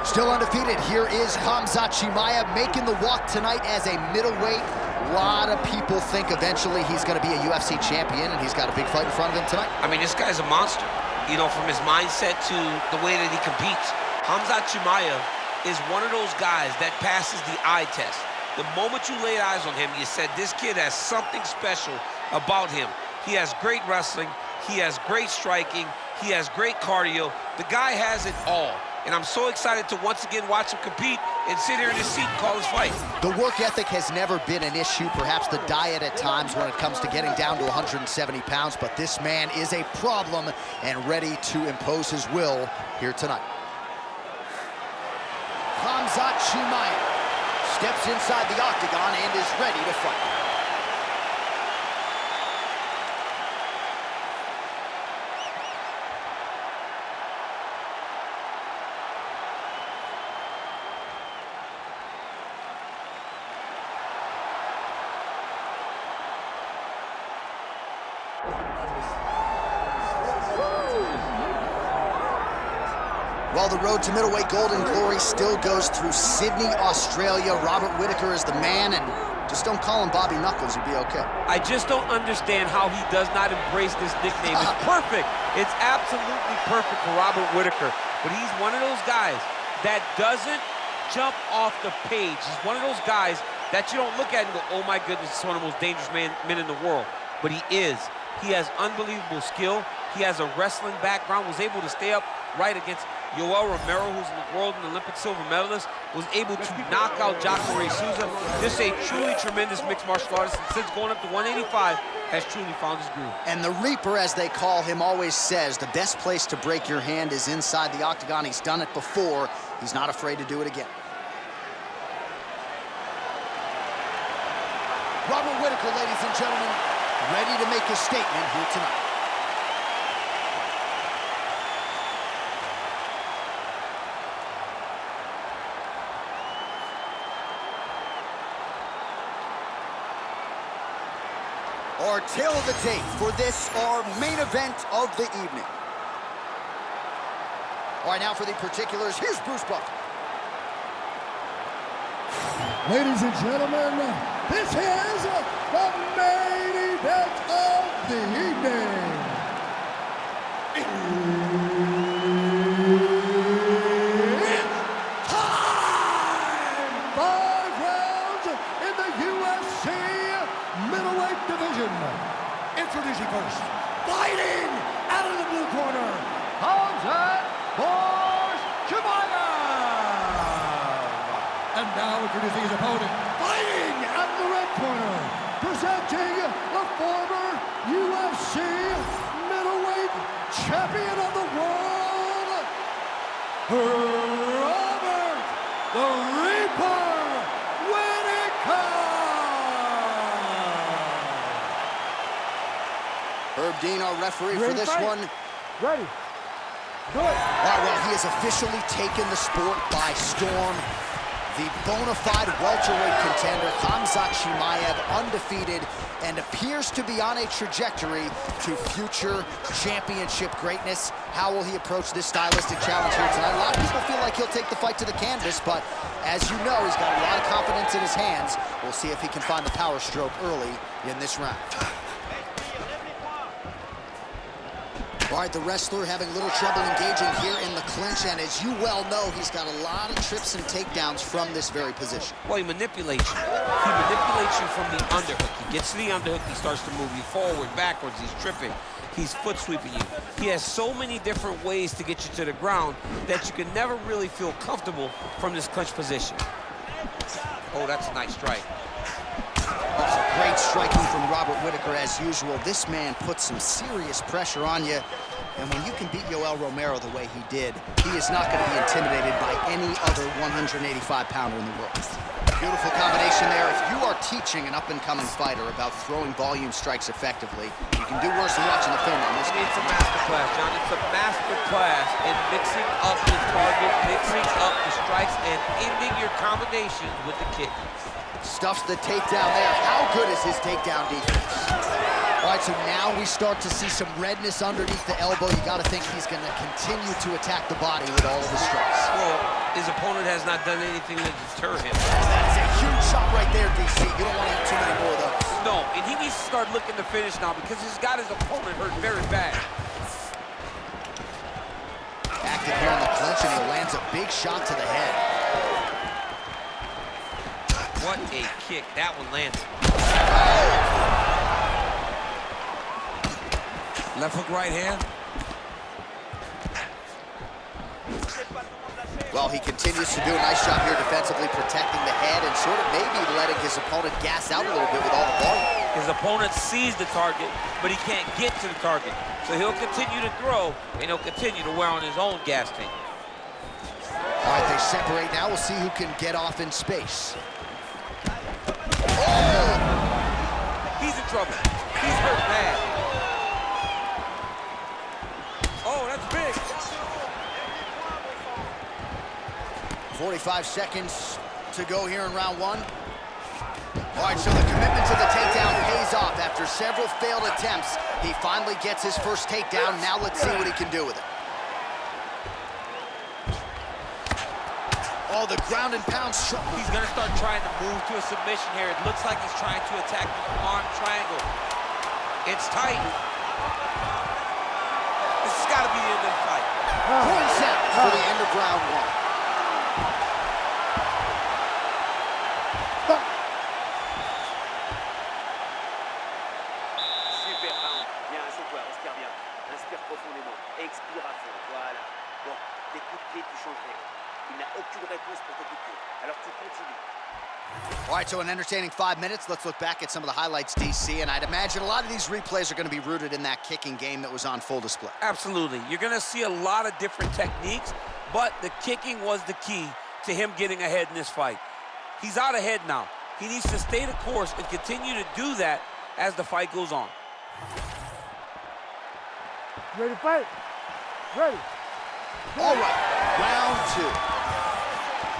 Still undefeated, here is Khamzat Chimaev making the walk tonight as a middleweight. A lot of people think eventually he's going to be a UFC champion, and he's got a big fight in front of him tonight. I mean, this guy's a monster, you know, from his mindset to the way that he competes. Khamzat Chimaev is one of those guys that passes the eye test. The moment you laid eyes on him, you said, this kid has something special about him. He has great wrestling, he has great striking, he has great cardio. The guy has it all. And I'm so excited to once again watch him compete and sit here in his seat and call his fight. The work ethic has never been an issue, perhaps the diet at times when it comes to getting down to 170 pounds, but this man is a problem and ready to impose his will here tonight. Khamzat Chimaev steps inside the octagon and is ready to fight. Well, the road to middleweight golden glory still goes through Sydney, Australia. Robert Whittaker is the man, and just don't call him Bobby Knuckles, you'll be okay. I just don't understand how he does not embrace this nickname. It's perfect. It's absolutely perfect for Robert Whittaker. But he's one of those guys that doesn't jump off the page. He's one of those guys that you don't look at and go, oh my goodness, he's one of the most dangerous men in the world. But he is. He has unbelievable skill. He has a wrestling background, was able to stay up right against Yoel Romero, who's the world and Olympic silver medalist, was able to knock out Jacare Souza. Just a truly tremendous mixed martial artist, and since going up to 185, has truly found his groove. And the Reaper, as they call him, always says the best place to break your hand is inside the octagon. He's done it before. He's not afraid to do it again. Robert Whittaker, ladies and gentlemen, ready to make his statement here tonight. Our tale of the tape for this, our main event of the evening. All right, now for the particulars, here's Bruce Buffer. Ladies and gentlemen, this is the main event of the evening. It's time! 5 rounds in the UFC middleweight division. Introducing first, fighting out of the blue corner, Khamzat Chimaev. And now introducing his opponent, fighting out of the red corner, presenting the former UFC middleweight champion of the world, Robert the Reaper Whittaker. Herb Dean, our referee for this one. Ready. Do it. All right, well, he has officially taken the sport by storm. The bona fide welterweight contender, Khamzat Chimaev, undefeated, and appears to be on a trajectory to future championship greatness. How will he approach this stylistic challenge here tonight? A lot of people feel like he'll take the fight to the canvas, but as you know, he's got a lot of confidence in his hands. We'll see if he can find the power stroke early in this round. All right, the wrestler having a little trouble engaging here in the clinch, and as you well know, he's got a lot of trips and takedowns from this very position. Well, he manipulates you. He manipulates you from the underhook. He gets to the underhook, he starts to move you forward, backwards, he's tripping. He's foot sweeping you. He has so many different ways to get you to the ground that you can never really feel comfortable from this clinch position. Oh, that's a nice strike. Also, great striking from Robert Whittaker as usual. This man puts some serious pressure on you. And when you can beat Yoel Romero the way he did, he is not going to be intimidated by any other 185-pounder in the world. Beautiful combination there. If you are teaching an up-and-coming fighter about throwing volume strikes effectively, you can do worse than watching the film on this. It's a master class, John. It's a master class in mixing up the target, mixing up the strikes, and ending your combinations with the kick. Stuffs the takedown there. How good is his takedown defense? All right, so now we start to see some redness underneath the elbow. You got to think he's going to continue to attack the body with all of his strikes. Well, his opponent has not done anything to deter him. That's a huge shot right there, DC. You don't want to eat too many more of those. No, and he needs to start looking to finish now because he's got his opponent hurt very bad. Active here in the clinch, and he lands a big shot to the head. What a kick. That one landed. Left hook, right hand. Well, he continues to do a nice job here defensively, protecting the head and sort of maybe letting his opponent gas out a little bit with all the volume. His opponent sees the target, but he can't get to the target. So he'll continue to throw, and he'll continue to wear on his own gas tank. All right, they separate now. We'll see who can get off in space. Oh! He's in trouble. He's hurt bad. Oh, that's big. 45 seconds to go here in round one. All right, so the commitment to the takedown pays off. After several failed attempts, he finally gets his first takedown. Now let's see what he can do with it. Oh, the ground and pound shot. He's gonna start trying to move to a submission here. It looks like he's trying to attack the arm triangle. It's tight. This has got to be the end of the fight. Points out for the end of round one. Super round. Bien, assieds-toi, respire bien. Inspire profondément. Expire à fond. Voilà. Bon, tes coups de pied, tu changes rien. Il n'a aucune réponse pour tes coups de pied. Alors tu continues. All right, so an entertaining 5 minutes. Let's look back at some of the highlights, DC, and I'd imagine a lot of these replays are going to be rooted in that kicking game that was on full display. Absolutely. You're going to see a lot of different techniques, but the kicking was the key to him getting ahead in this fight. He's out ahead now. He needs to stay the course and continue to do that as the fight goes on. Ready to fight? Ready. All right, round two.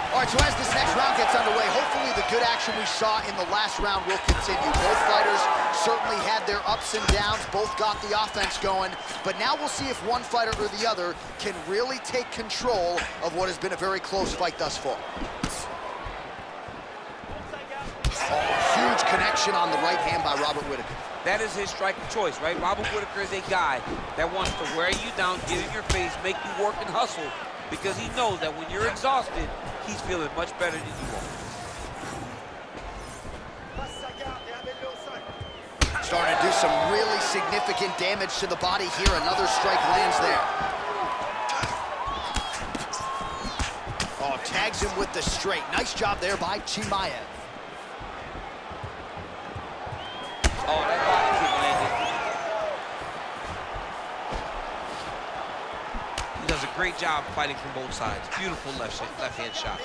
All right, so as this next round gets underway, hopefully the good action we saw in the last round will continue. Both fighters certainly had their ups and downs, both got the offense going, but now we'll see if one fighter or the other can really take control of what has been a very close fight thus far. Oh, huge connection on the right hand by Robert Whittaker. That is his strike of choice, right? Robert Whittaker is a guy that wants to wear you down, get in your face, make you work and hustle, because he knows that when you're exhausted, he's feeling much better than you are. Starting to do some really significant damage to the body here. Another strike lands there. Oh, tags him with the straight. Nice job there by Chimaev. Oh, that body kick landed. He does a great job fighting from both sides. Beautiful left-hand shot.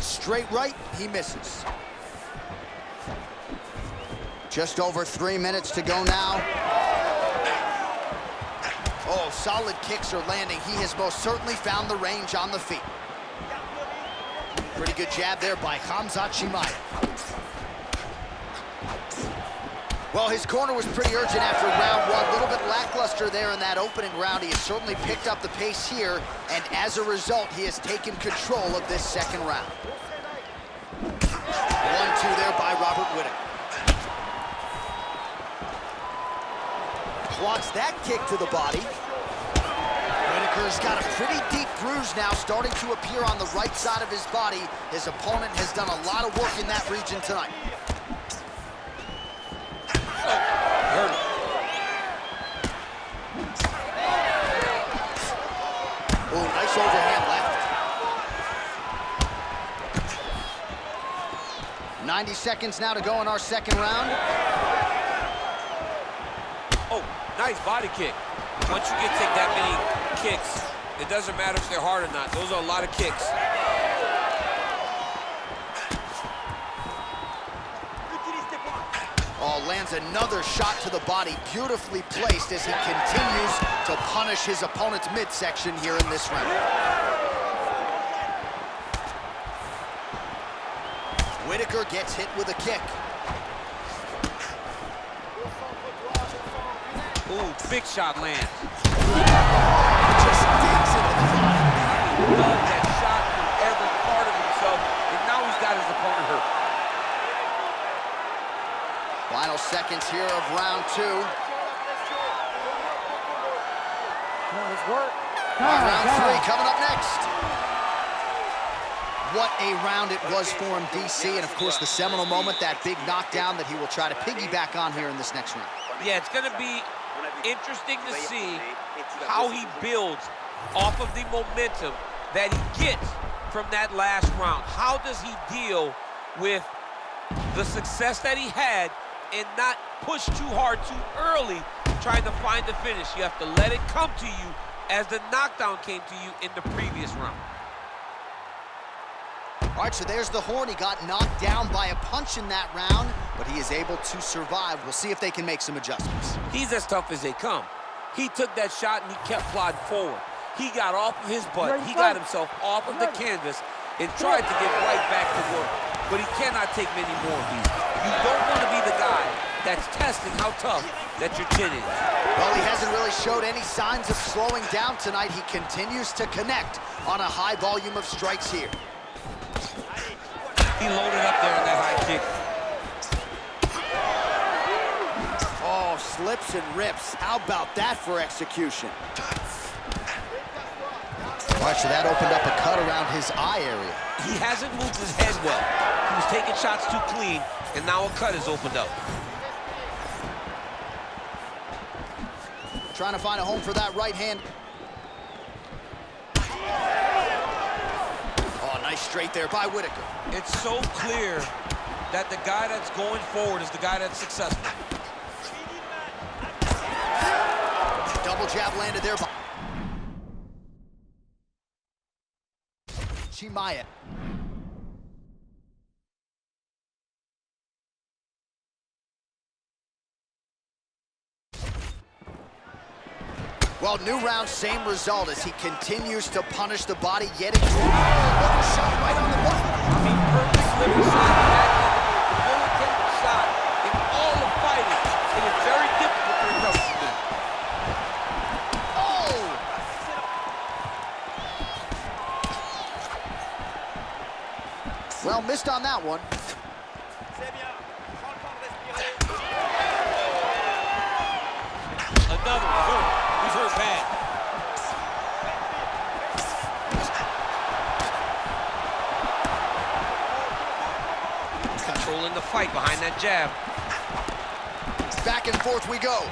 Straight right, he misses. Just over 3 minutes to go now. Oh, solid kicks are landing. He has most certainly found the range on the feet. Pretty good jab there by Khamzat Chimaev. Well, his corner was pretty urgent after round one. A little bit lackluster there in that opening round. He has certainly picked up the pace here, and as a result, he has taken control of this second round. 1-2 there by Robert Whittaker. Blocks that kick to the body. Whittaker's got a pretty deep bruise now starting to appear on the right side of his body. His opponent has done a lot of work in that region tonight. Hurt him. Oh, nice overhand left. 90 seconds now to go in our second round. Oh, nice body kick. Once you take that many kicks, it doesn't matter if they're hard or not. Those are a lot of kicks. Oh, lands another shot to the body, beautifully placed as he continues to punish his opponent's midsection here in this round. Whittaker gets hit with a kick. Ooh, big shot lands. Just digs into the body. He loved that shot through every part of himself, and now he's got his opponent hurt. Final seconds here of round 2. Round 3 coming up next. What a round it was for him, DC, and of course the seminal moment, that big knockdown that he will try to piggyback on here in this next round. Yeah, it's going to be interesting to see how he builds off of the momentum that he gets from that last round. How does he deal with the success that he had and not push too hard too early trying to find the finish? You have to let it come to you as the knockdown came to you in the previous round. All right, so there's the horn. He got knocked down by a punch in that round, but he is able to survive. We'll see if they can make some adjustments. He's as tough as they come. He took that shot and he kept plodding forward. He got off of his butt. He got himself off of the canvas and tried to get right back to work. But he cannot take many more of these. You don't want to be the guy that's testing how tough that your chin is. Well, he hasn't really showed any signs of slowing down tonight. He continues to connect on a high volume of strikes here. He loaded up there on that high kick. Oh, slips and rips. How about that for execution? All right, so that opened up a cut around his eye area. He hasn't moved his head well. He was taking shots too clean, and now a cut has opened up. Trying to find a home for that right hand. Oh, nice straight there by Whittaker. It's so clear that the guy that's going forward is the guy that's successful. Double jab landed there by Chimaev. Well, new round, same result as he continues to punish the body yet again. Another shot right on the button. I mean, perfect little shot. That is the debilitating shot in all of fighting. It is very difficult to recover from that. Oh! Well, missed on that one. Another hurt. He's hurt bad. Controlling the fight behind that jab. Back and forth we go.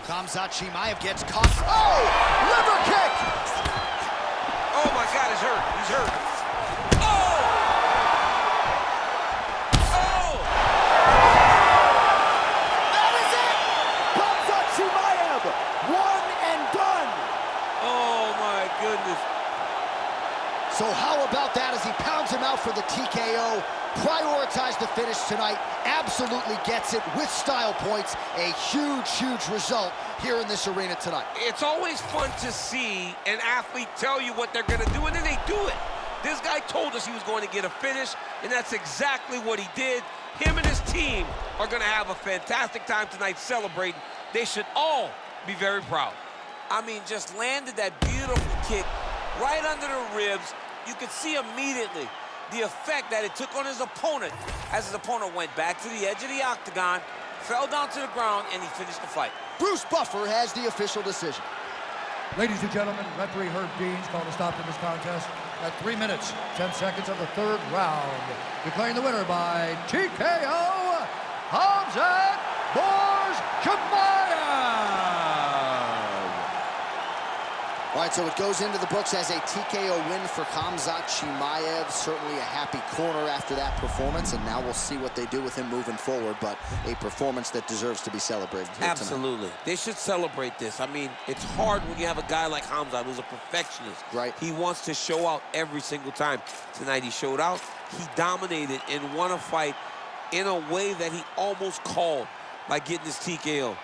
Khamzat Chimaev gets caught. Oh! Liver kick! Oh my God, he's hurt. He's hurt. Oh! Oh! That is it! Khamzat Chimaev, one and done. Oh my goodness. So how about that as he pounds him out for the TKO? Prioritized the finish tonight, absolutely gets it with style points. A huge, huge result here in this arena tonight. It's always fun to see an athlete tell you what they're gonna do, and then they do it. This guy told us he was going to get a finish, and that's exactly what he did. Him and his team are gonna have a fantastic time tonight celebrating. They should all be very proud. I mean, just landed that beautiful kick right under the ribs. You could see immediately the effect that it took on his opponent as his opponent went back to the edge of the octagon, fell down to the ground, and he finished the fight. Bruce Buffer has the official decision. Ladies and gentlemen, referee Herb Dean's called a stop to this contest at 3 minutes, 10 seconds of the third round. Declaring the winner by TKO, Khamzat Chimaev. All right, so it goes into the books as a TKO win for Khamzat Chimaev. Certainly a happy corner after that performance, and now we'll see what they do with him moving forward, but a performance that deserves to be celebrated here Absolutely. tonight. They should celebrate this. I mean, it's hard when you have a guy like Khamzat who's a perfectionist. Right. He wants to show out every single time. Tonight he showed out. He dominated and won a fight in a way that he almost called by getting his TKO.